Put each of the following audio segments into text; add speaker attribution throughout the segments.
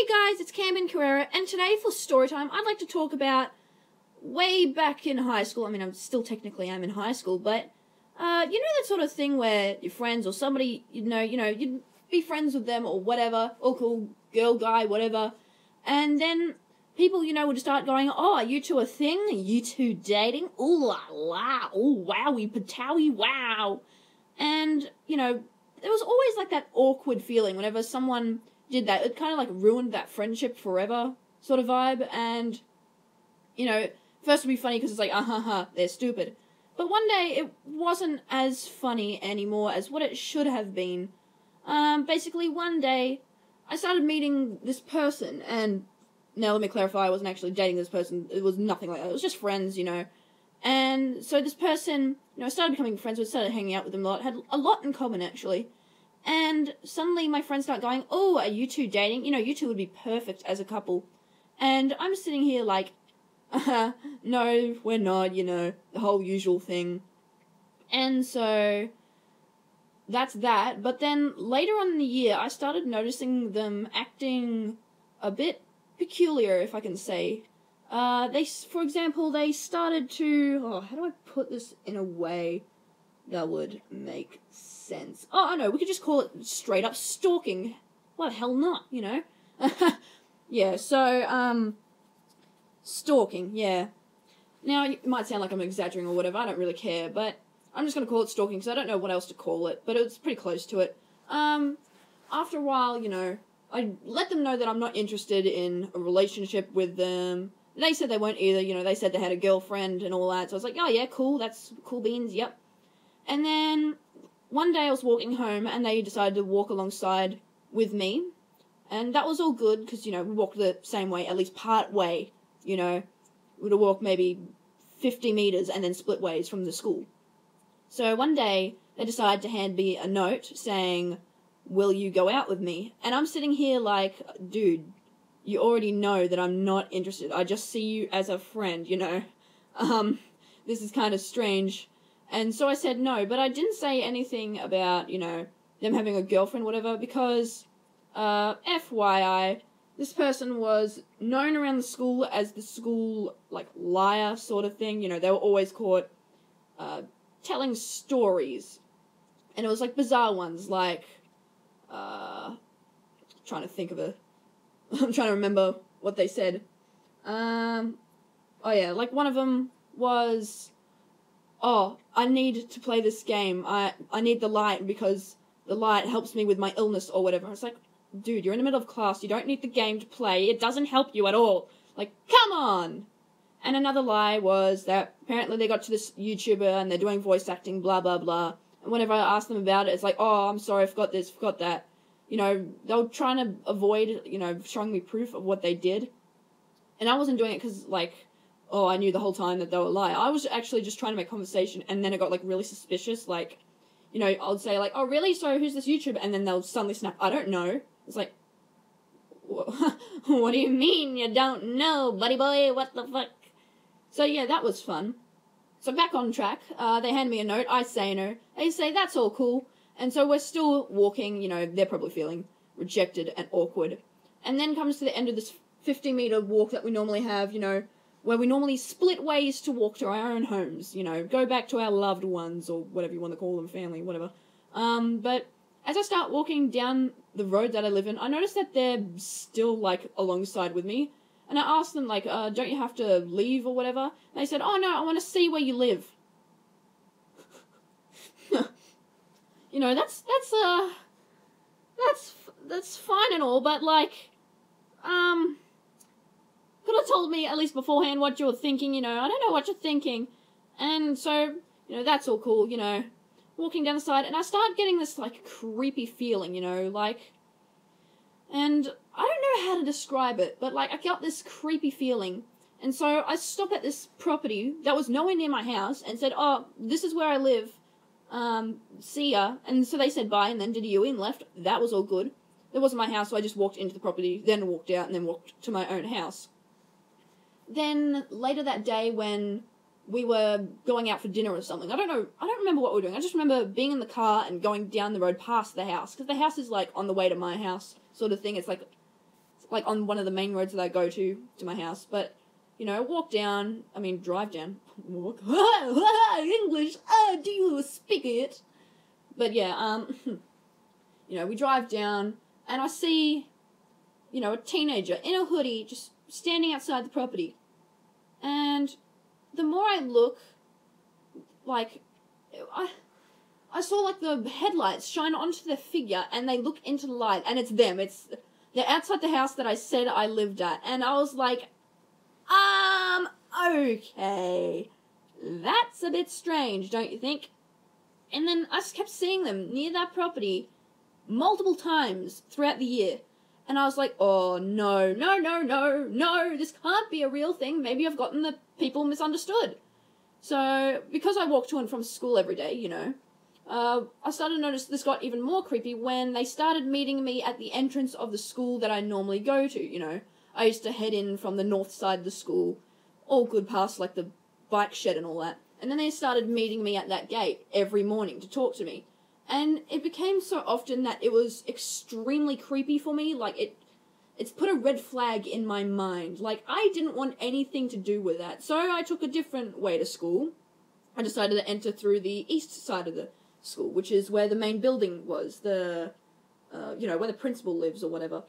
Speaker 1: Hey guys, it's Camden Carrera, and today for Storytime, I'd like to talk about way back in high school. I mean, I'm in high school, but, you know that sort of thing where your friends or somebody, you'd be friends with them or whatever, all cool, girl, guy, whatever, and then people, would start going, oh, are you two a thing? Are you two dating? Ooh la la, ooh wowie, patowie, wow. And, there was always like that awkward feeling whenever someone did that. It kind of like ruined that friendship forever sort of vibe. And, first it'd be funny because it's like, they're stupid. But one day it wasn't as funny anymore as what it should have been. Basically one day I started meeting this person, and now let me clarify, I wasn't actually dating this person. It was nothing like that. It was just friends, And so this person, I started becoming friends with, started hanging out with them a lot, had a lot in common actually. And suddenly my friends start going, oh, are you two dating? You two would be perfect as a couple. And I'm sitting here like, no, we're not, the whole usual thing. And so that's that. But then later on in the year, I started noticing them acting a bit peculiar, if I can say. For example, they started to, how do I put this in a way that would make sense? Oh, I know, we could just call it straight up stalking. Why the hell not, Yeah, so, stalking, yeah. Now, it might sound like I'm exaggerating or whatever, I don't really care, but I'm just gonna call it stalking because I don't know what else to call it, but it's pretty close to it. After a while, I let them know that I'm not interested in a relationship with them. They said they weren't either, they said they had a girlfriend and all that, so I was like, oh yeah, cool, that's cool beans, yep. And then one day I was walking home and they decided to walk alongside with me, and that was all good because, we walked the same way, at least part way, we'd have walked maybe 50 meters and then split ways from the school. So one day they decided to hand me a note saying, will you go out with me? And I'm sitting here like, dude, you already know that I'm not interested. I just see you as a friend, This is kind of strange. And so I said no, but I didn't say anything about, them having a girlfriend, whatever, because, FYI, this person was known around the school as the school, like, liar sort of thing. They were always caught, telling stories. And it was, like, bizarre ones, like, I'm trying to remember what they said. Oh yeah, like one of them was, oh, I need to play this game. I need the light because the light helps me with my illness or whatever. It's like, dude, you're in the middle of class. You don't need the game to play. It doesn't help you at all. Like, come on! And another lie was that apparently they got to this YouTuber and they're doing voice acting, blah, blah, blah. And whenever I asked them about it, it's like, oh, I'm sorry, I forgot this, forgot that. They were trying to avoid, showing me proof of what they did. And I wasn't doing it because, like, oh, I knew the whole time that they were lying. I was actually just trying to make conversation, and then it got, like, really suspicious. Like, I'll say, like, oh, really? So who's this YouTuber? And then they'll suddenly snap, I don't know. It's like, what do you mean you don't know, buddy boy? What the fuck? So, yeah, that was fun. So back on track, they hand me a note, I say no. They say, that's all cool. And so we're still walking, they're probably feeling rejected and awkward. And then comes to the end of this 50-meter walk that we normally have, where we normally split ways to walk to our own homes, go back to our loved ones, or whatever you want to call them, family, whatever. But as I start walking down the road that I live in, I notice that they're still, like, alongside with me. And I asked them, like, don't you have to leave or whatever? And they said, oh, no, I want to see where you live. That's fine and all, but, like, could have told me at least beforehand what you were thinking, I don't know what you're thinking. And so, that's all cool, walking down the side, and I start getting this, like, creepy feeling, like, and I don't know how to describe it, but, like, I got this creepy feeling, and so I stopped at this property that was nowhere near my house, and said, oh, this is where I live, see ya. And so they said bye, and then did a U and left. That was all good. It wasn't my house, so I just walked into the property, then walked out, and then walked to my own house. Then, later that day, when we were going out for dinner or something, I don't remember what we were doing. I just remember being in the car and going down the road past the house, because the house is, like, on the way to my house, sort of thing. It's like like, on one of the main roads that I go to my house, but, you know, drive down, walk, English, do you speak it? But yeah, you know, we drive down, and I see, you know, a teenager in a hoodie just standing outside the property. And the more I look, like, I saw, like, the headlights shine onto their figure, and they look into the light, and it's them. They're outside the house that I said I lived at. And I was like, okay. That's a bit strange, don't you think? And then I just kept seeing them near that property multiple times throughout the year. And I was like, oh, no, this can't be a real thing. Maybe I've gotten the people misunderstood. So, because I walk to and from school every day, you know, I started to notice this got even more creepy when they started meeting me at the entrance of the school that I normally go to, you know. I used to head in from the north side of the school, all good past, like, the bike shed and all that. And then they started meeting me at that gate every morning to talk to me. And it became so often that it was extremely creepy for me. Like, it's put a red flag in my mind. Like, I didn't want anything to do with that. So I took a different way to school. I decided to enter through the east side of the school, which is where the main building was. You know, where the principal lives or whatever.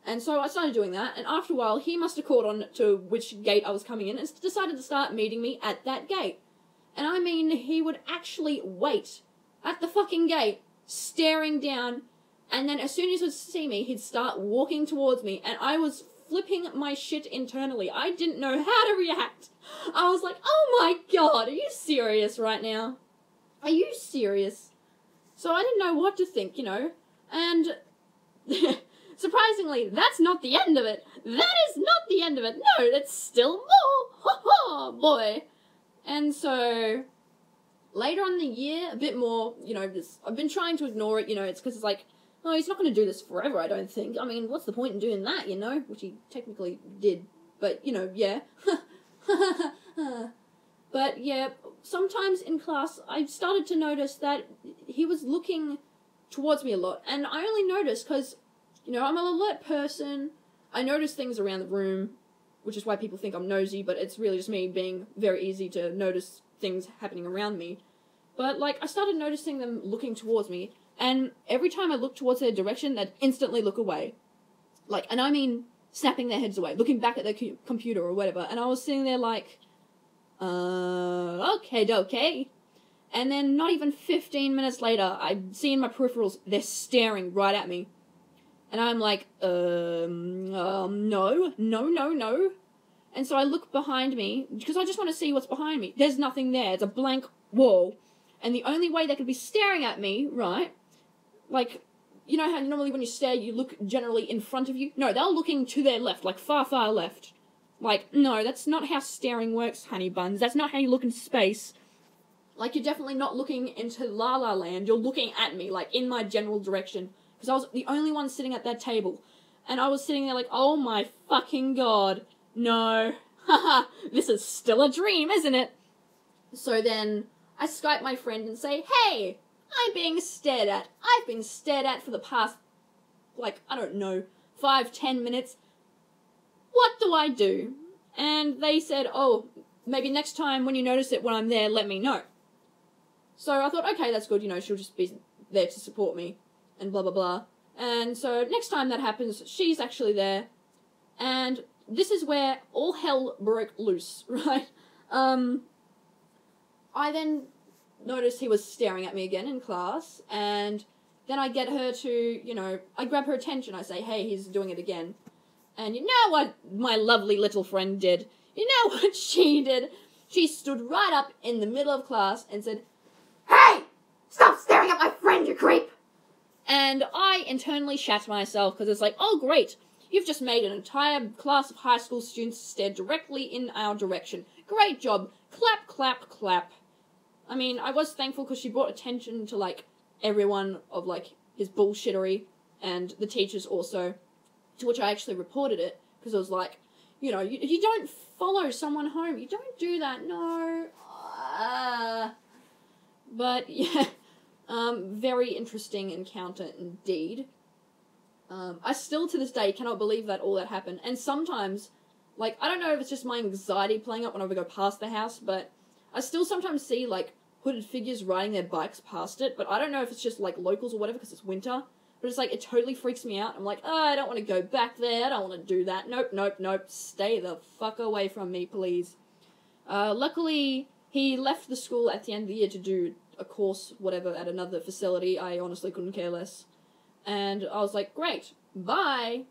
Speaker 1: And so I started doing that. And after a while, he must have caught on to which gate I was coming in and decided to start meeting me at that gate. And I mean, he would actually wait at the fucking gate, staring down, and then as soon as he would see me, he'd start walking towards me, and I was flipping my shit internally. I didn't know how to react. I was like, oh my god, are you serious right now? Are you serious? So I didn't know what to think, you know, and surprisingly, that's not the end of it. That is not the end of it. No, it's still more. Ha ha, boy. And so, later on in the year, a bit more, you know, I've been trying to ignore it, you know, it's because it's like, oh, he's not going to do this forever, I don't think. I mean, what's the point in doing that, you know? Which he technically did, but, you know, yeah. But, yeah, sometimes in class, I started to notice that he was looking towards me a lot, and I only noticed because, you know, I'm an alert person, I notice things around the room, which is why people think I'm nosy, but it's really just me being very easy to notice things happening around me. But, like, I started noticing them looking towards me, and every time I looked towards their direction, they'd instantly look away. Like, and I mean snapping their heads away, looking back at their computer or whatever, and I was sitting there like, okay. And then not even 15 minutes later, I see in my peripherals, they're staring right at me. And I'm like, no. And so I look behind me, because I just want to see what's behind me. There's nothing there. It's a blank wall. And the only way they could be staring at me, right, like, you know how normally when you stare, you look generally in front of you? No, they're looking to their left, like far left. Like, no, that's not how staring works, honey buns. That's not how you look in space. Like, you're definitely not looking into La La Land. You're looking at me, like, in my general direction. Because I was the only one sitting at that table. And I was sitting there like, oh my fucking god. No. Haha, this is still a dream, isn't it? So then, I Skype my friend and say, hey, I'm being stared at. I've been stared at for the past, like, I don't know, 5-10 minutes. What do I do? And they said, oh, maybe next time when you notice it when I'm there, let me know. So I thought, okay, that's good, you know, she'll just be there to support me. And blah, blah, blah. And so next time that happens, she's actually there. And this is where all hell broke loose, right? I then noticed he was staring at me again in class. And then I get her to, you know, I grab her attention. I say, hey, he's doing it again. And you know what my lovely little friend did? You know what she did? She stood right up in the middle of class and said, hey! Stop staring at my friend, you creep! And I internally shat myself, because it's like, oh great, you've just made an entire class of high school students stare directly in our direction. Great job. Clap, clap, clap. I mean, I was thankful because she brought attention to, like, everyone of, like, his bullshittery, and the teachers also, to which I actually reported it, because I was like, you know, you don't follow someone home. You don't do that, no. But, yeah. Very interesting encounter indeed. I still, to this day, cannot believe that all that happened. And sometimes, like, I don't know if it's just my anxiety playing up whenever I go past the house, but I still sometimes see, like, hooded figures riding their bikes past it, but I don't know if it's just, like, locals or whatever, because it's winter. But it's like, it totally freaks me out. I'm like, oh, I don't want to go back there, I don't want to do that. Nope, nope, nope. Stay the fuck away from me, please. Luckily, he left the school at the end of the year to do a course, whatever, at another facility. I honestly couldn't care less. And I was like, great, bye!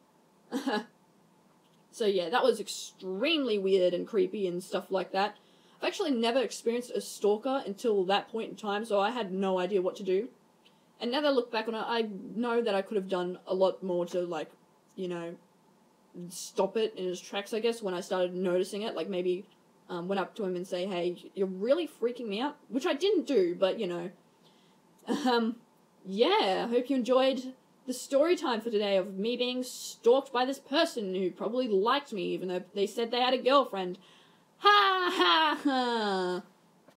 Speaker 1: So yeah, that was extremely weird and creepy and stuff like that. I've actually never experienced a stalker until that point in time, so I had no idea what to do. And now that I look back on it, I know that I could have done a lot more to, like, you know, stop it in its tracks, I guess, when I started noticing it. Like, maybe went up to him and say, hey, you're really freaking me out. Which I didn't do, but, you know. Yeah, I hope you enjoyed the story time for today of me being stalked by this person who probably liked me, even though they said they had a girlfriend. Ha ha ha!